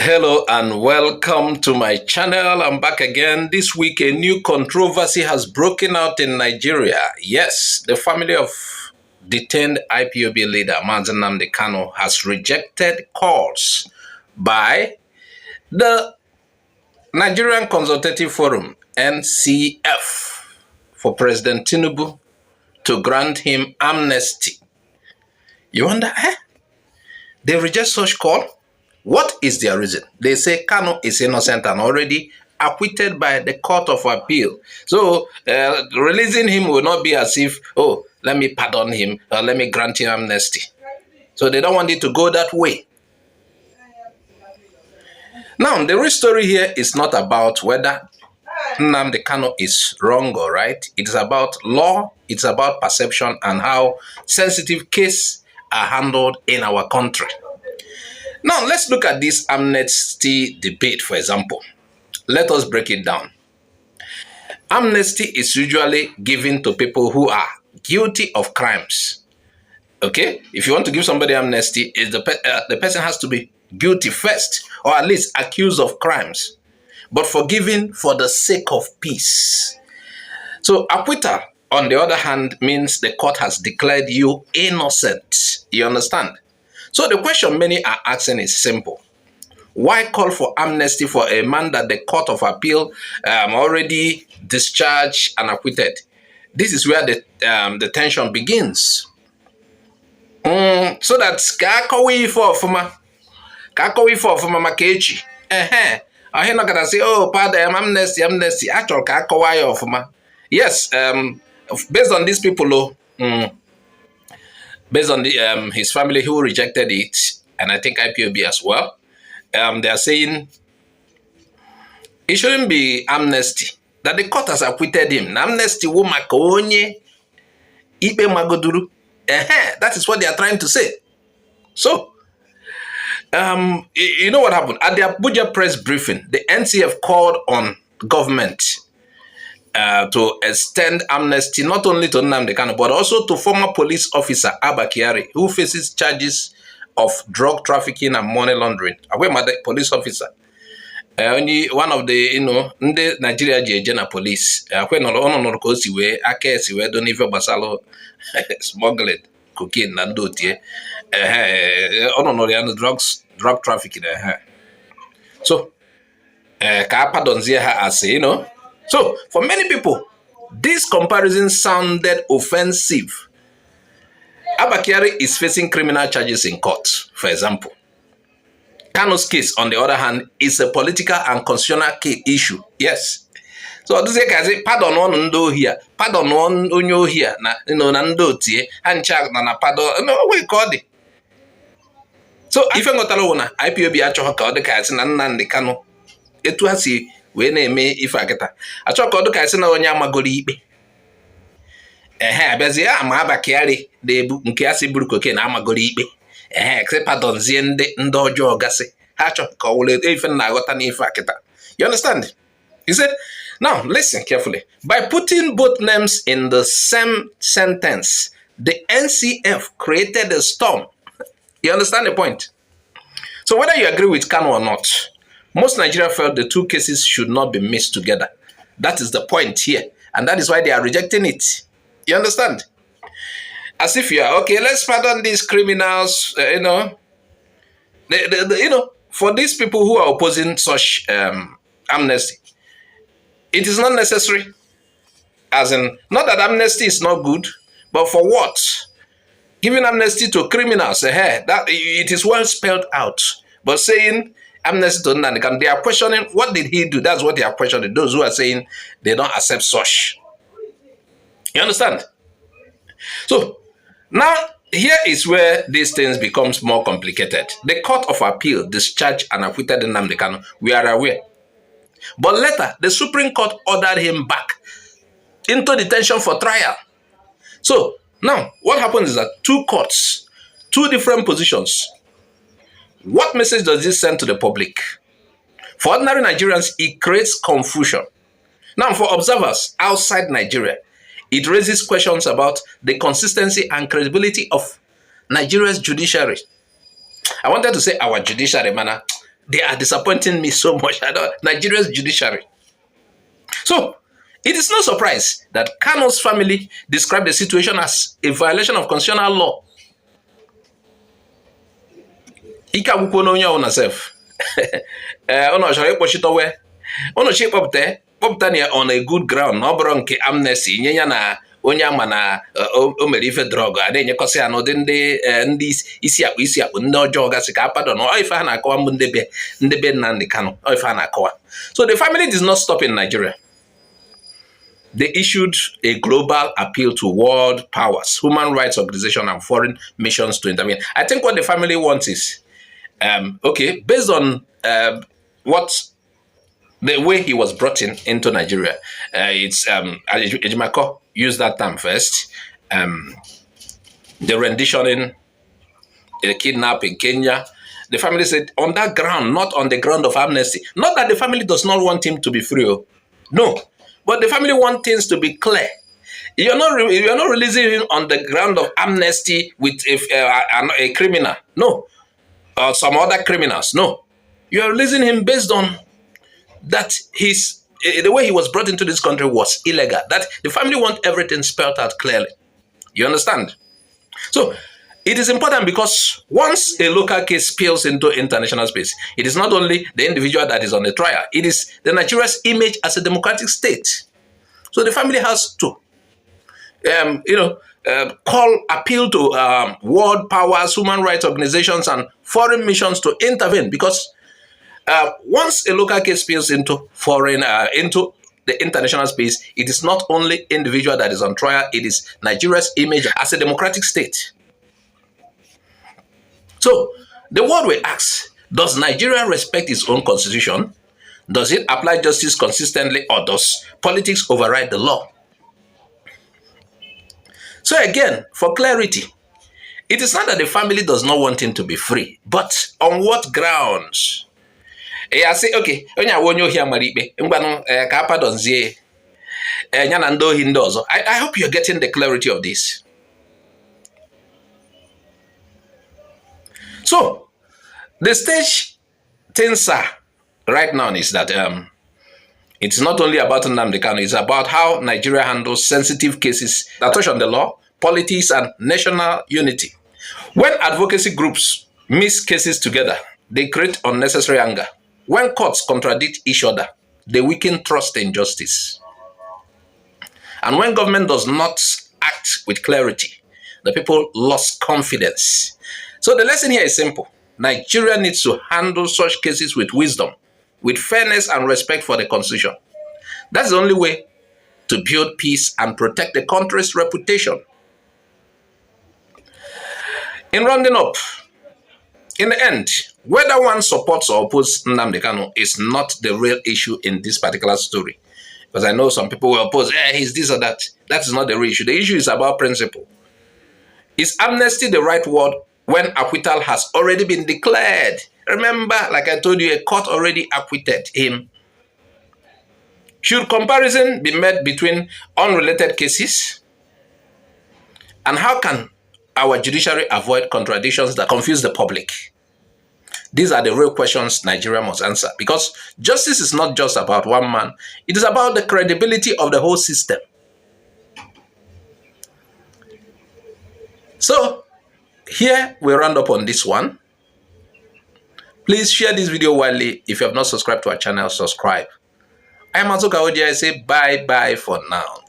Hello and welcome to my channel. I'm back again. This week, a new controversy has broken out in Nigeria. Yes, the family of detained IPOB leader Nnamdi Kanu has rejected calls by the Nigerian Consultative Forum, NCF, for President Tinubu to grant him amnesty. You wonder, they reject such call? What is their reason? They say Kanu is innocent and already acquitted by the Court of Appeal. So releasing him will not be as if, oh, let me pardon him or let me grant him amnesty. So they don't want it to go that way. Now, the real story here is not about whether Nnamdi Kanu is wrong or right. It is about law, it's about perception and how sensitive cases are handled in our country. Now, let's look at this amnesty debate, for example. Let us break it down. Amnesty is usually given to people who are guilty of crimes. Okay? If you want to give somebody amnesty, the person has to be guilty first, or at least accused of crimes, but forgiven for the sake of peace. So, acquittal, on the other hand, means the court has declared you innocent. You understand? So the question many are asking is simple. Why call for amnesty for a man that the Court of Appeal already discharged and acquitted? This is where the tension begins. So that's kakawi for makechi. I'm not gonna say, oh, pardon, amnesty. Actual kakawi for yes, based on these people, based on his family who rejected it, and I think IPOB as well, they are saying it shouldn't be amnesty, that the court has acquitted him. Amnesty wo makonye ipe magoduru. That is what they are trying to say. So, you know what happened? At the Abuja press briefing, the NCF called on government to extend amnesty not only to Nnamdi Kanu, but also to former police officer Abba Kyari, who faces charges of drug trafficking and money laundering. Away, my police officer. Only one of the, the Nigeria General Police. When no kosi we akesi we don't even basalo smuggled cocaine and dotie. Drug trafficking. So, kapa donzia as So, for many people, this comparison sounded offensive. Abba Kyari is facing criminal charges in court, for example. Kanu's case, on the other hand, is a political and constitutional issue. Yes. So, this guy say, pardon one ndo here, pardon one unyo here, na ndo tie, hanchak na pardon, no, we call it. So, if you got alone, IPOB actually called the guys and Nnamdi Kanu. It was we na-eme ife akịta achọ ka ọ dịka isi na onye amagoro ikpe abịazie ama Abba Kyari na-ebu nke ya si buru koke na amagoro ikpe kse pardonzie ndị ọjọọ gasị ha achọ ka ọ wụle ife na-aghọta n'ife akịta. You understand? He said, now listen carefully. By putting both names in the same sentence, the NCF created a storm. You understand the point? So whether you agree with Kanu or not, most Nigerians felt the two cases should not be mixed together. That is the point here. And that is why they are rejecting it. You understand? As if you are, okay, let's pardon these criminals, for these people who are opposing such amnesty, it is not necessary. As in, not that amnesty is not good, but for what? Giving amnesty to criminals, that it is well spelled out. But saying amnesty to Nnamdi Kanu, they are questioning what did he do. That's what they are questioning. Those who are saying they don't accept such. You understand? So now here is where these things becomes more complicated. The Court of Appeal discharged and acquitted Nnamdi Kanu. We are aware. But later, the Supreme Court ordered him back into detention for trial. So now what happens is that two courts, two different positions. What message does this send to the public? For ordinary Nigerians, it creates confusion. Now, for observers outside Nigeria, it raises questions about the consistency and credibility of Nigeria's judiciary. I wanted to say our judiciary, man. They are disappointing me so much. Nigeria's judiciary. So, it is no surprise that Kanu's family described the situation as a violation of constitutional law. Ika wukwono onye ọwụ na sef. Ono chọrọ ịkpọchite ono chi kpọpụta na on a good ground na ọ bụrụ nke amnesty nye ya na onye ama na o mere ife drọg a na-enyekọsị ya n'ụdị ndị isi akpụ ndị ọjọọ gasị ka apado na ife ha na-akọwa mbụ ndebe Nnamdi Kanu ife ha na-akọwa. So the family did not stop in Nigeria. They issued a global appeal to world powers, human rights organizations, and foreign missions to intervene. I think what the family wants is, okay, based on the way he was brought into Nigeria, it's Ejimako used that term first. The renditioning, the kidnapping in Kenya. The family said on that ground, not on the ground of amnesty. Not that the family does not want him to be free. No. But the family want things to be clear. You're not releasing him on the ground of amnesty with a criminal. No. Or some other criminals. No. You are releasing him based on that the way he was brought into this country was illegal. That the family want everything spelled out clearly. You understand? So it is important because once a local case spills into international space, it is not only the individual that is on the trial, it is the Nigeria's image as a democratic state. So the family has to, appeal to world powers, human rights organizations, and foreign missions to intervene because once a local case spills into into the international space, it is not only individual that is on trial, it is Nigeria's image as a democratic state. So, the world will ask, does Nigeria respect its own constitution? Does it apply justice consistently, or does politics override the law? So again, for clarity, it is not that the family does not want him to be free, but on what grounds? I say, okay, I hope you're getting the clarity of this. So, the stage things are right now is that it's not only about Nnamdi Kanu, it's about how Nigeria handles sensitive cases that touch on the law, politics, and national unity. When advocacy groups mix cases together, they create unnecessary anger. When courts contradict each other, they weaken trust in justice. And when government does not act with clarity, the people lost confidence. So the lesson here is simple. Nigeria needs to handle such cases with wisdom, with fairness and respect for the constitution. That's the only way to build peace and protect the country's reputation. In rounding up, in the end, whether one supports or opposes Nnamdi Kanu is not the real issue in this particular story. Because I know some people will oppose, he's this or that. That is not the real issue. The issue is about principle. Is amnesty the right word when acquittal has already been declared? Remember, like I told you, a court already acquitted him. Should comparison be made between unrelated cases? And how can our judiciary avoid contradictions that confuse the public? These are the real questions Nigeria must answer, because justice is not just about one man. It is about the credibility of the whole system. So, here we round up on this one. Please share this video widely. If you have not subscribed to our channel, subscribe. I am Azuka Oji. I say bye-bye for now.